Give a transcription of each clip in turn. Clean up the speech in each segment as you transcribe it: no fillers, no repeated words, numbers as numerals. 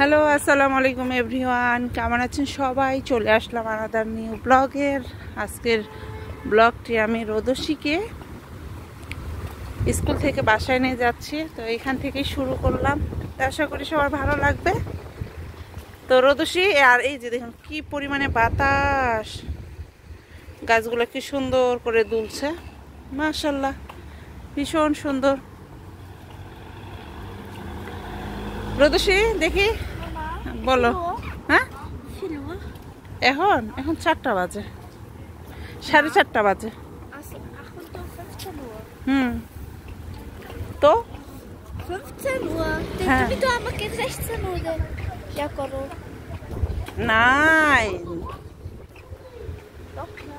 Hello, আসসালামু আলাইকুম everyone. কেমন আছেন সবাই? চলে আসলাম আনাদার নিউ ব্লগের। আজকের ব্লগটি আমি রোদসীকে স্কুল থেকে বাসায় নিয়ে যাচ্ছি, তো এখান থেকেই শুরু করলাম। তো আশা করি সবার ভালো লাগবে। তো রোদসী, আর এই যে দেখুন কি পরিমাণে বাতাস, গাছগুলো কি সুন্দর করে দুলছে, মাশাআল্লাহ, ভীষণ সুন্দর। রোদসী দেখি, বলো। হ্যাঁ, এখন 4টা বাজে, 4:30 বাজে। তো 15 Uhr. হ্যাঁ। তুমি তো আমাকে 16 Uhr ইয়া করো। নাই,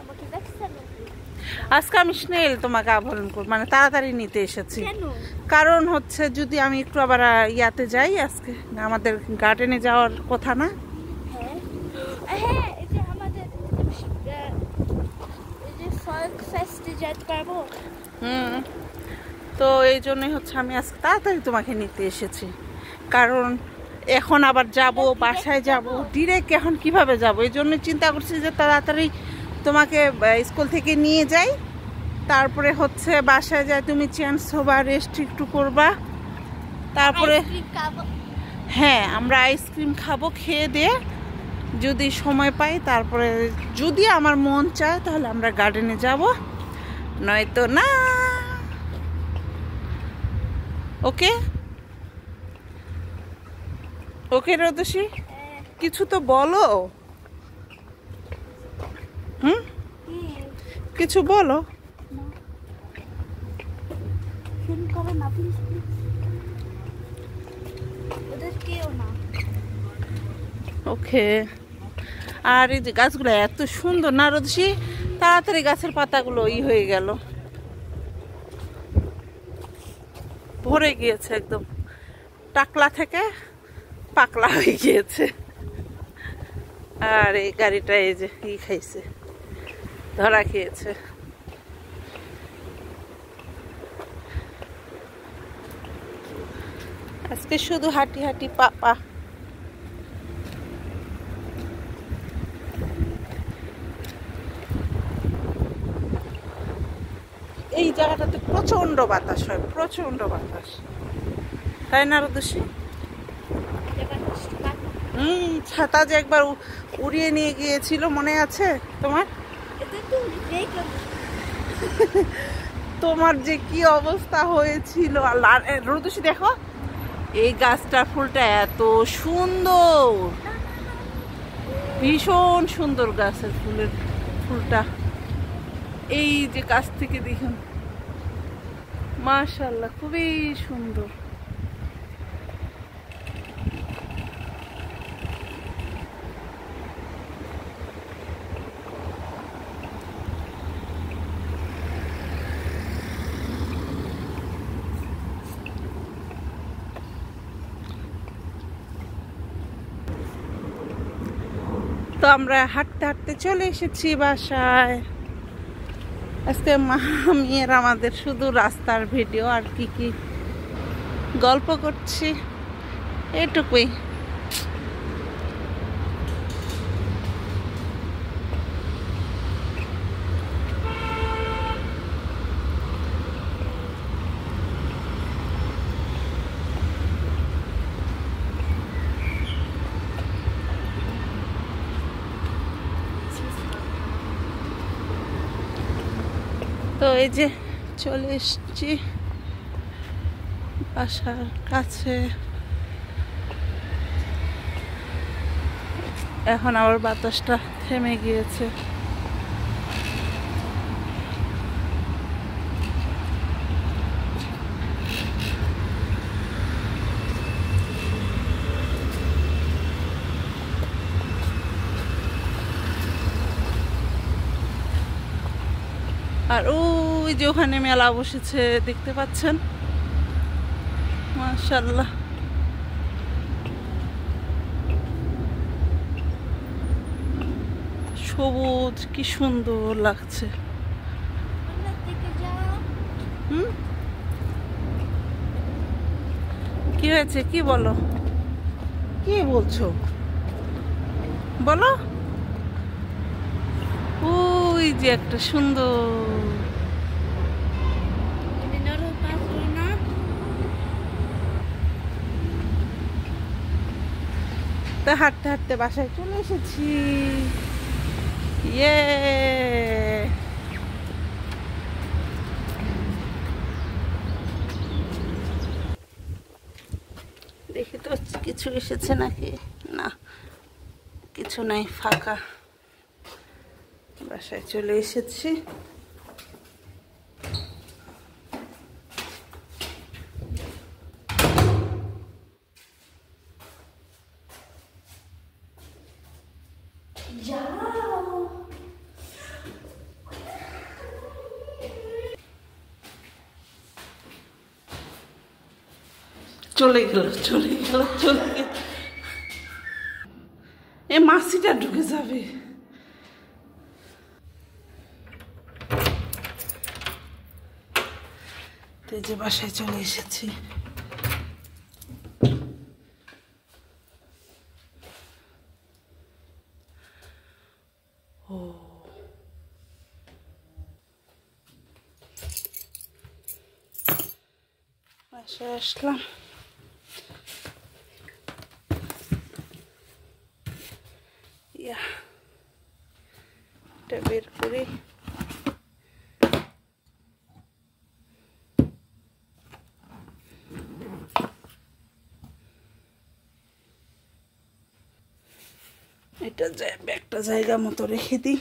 আমাকে 16 Uhr। আজকে আমি স্নেল তোমাকে আবরণ করব, মানে তাড়াতাড়ি নিতে এসেছি। কেন? কারণ হচ্ছে যদি আমি একটু আবার ইয়াতে যাই, আজকে আমাদের গার্ডেনে যাওয়ার কথা না? হ্যাঁ হ্যাঁ, এই যে আমাদের এই যে ফল্ক ফেস্টে যেতে পারবো। তো এই জন্যই হচ্ছে আমি আজকে তাড়াতাড়ি তোমাকে নিতে এসেছি। কারণ এখন আবার যাব, বাসায় যাব, ডিরেক্ট এখন কিভাবে যাব, এই জন্য চিন্তা করছি যে তাড়াতাড়ি তোমাকে স্কুল থেকে নিয়ে যাই, তারপরে হচ্ছে বাসায় যাই, তুমি চেঞ্জ হবা, রেস্ট একটু করবা, তারপরে হ্যাঁ আমরা আইসক্রিম খাবো, খেয়ে দিয়ে যদি সময় পাই, তারপরে যদি আমার মন চায় তাহলে আমরা গার্ডেনে যাব, নয়তো না। ওকে ওকে রোদসী, কিছু তো বলো। কিছু বলো। ওকে। আর এই যে গাছগুলো এত সুন্দর না রোদসী, তাড়াতাড়ি গাছের পাতাগুলো হয়ে গেল, ভরে গিয়েছে, একদম টাকলা থেকে পাকলা হয়ে গিয়েছে। আর এই গাড়িটা এই যে খাইছে, ধরা খেয়েছে। আজকে শুধু হাঁটি হাঁটি পাপা। এই জায়গাটাতে প্রচন্ড বাতাস হয়, প্রচন্ড বাতাস, তাই না রোদসী? ছাতা যে একবার উড়িয়ে নিয়ে গিয়েছিল, মনে আছে তোমার? তোমার যে কি অবস্থা হয়েছিল। রোদসী দেখো, এই গাছটার ফুলটা এত সুন্দর, ভীষণ সুন্দর গাছের ফুলটা। এই যে গাছ থেকে দেখুন, মাশাআল্লাহ, খুবই সুন্দর। তো আমরা হাঁটতে হাঁটতে চলে এসেছি বাসায়। আজকে মেয়ের আমাদের শুধু রাস্তার ভিডিও, আর কি কি গল্প করছি এটুকুই। তো এই যে চলে এসছি বাসার কাছে। এখন আবার বাতাসটা থেমে গিয়েছে। আর ওই যে ওখানে মেলা বসেছে, দেখতে পাচ্ছেন, মাশাআল্লাহ, সবুজ, কি সুন্দর লাগছে। কি হয়েছে, কি বলো? কি বলছো বলো? ওই যে একটা সুন্দর, তা হাঁটতে হাঁটতে বাসায় চলে এসেছি। ইয়ে, দেখি তো কিছু এসেছে নাকি, না কিছু নাই, ফাঁকা। বাসায় চলে এসেছি। চলে গেল চলে গেল চলে গেল, এ মাছিটা ঢুকে যাবে। এই যে বাসায় চলে এসেছি। ও বাসায় আসলাম। ইয়া, এটা বের করি। এটা ব্যাগটা জায়গা মতো রেখে দিই।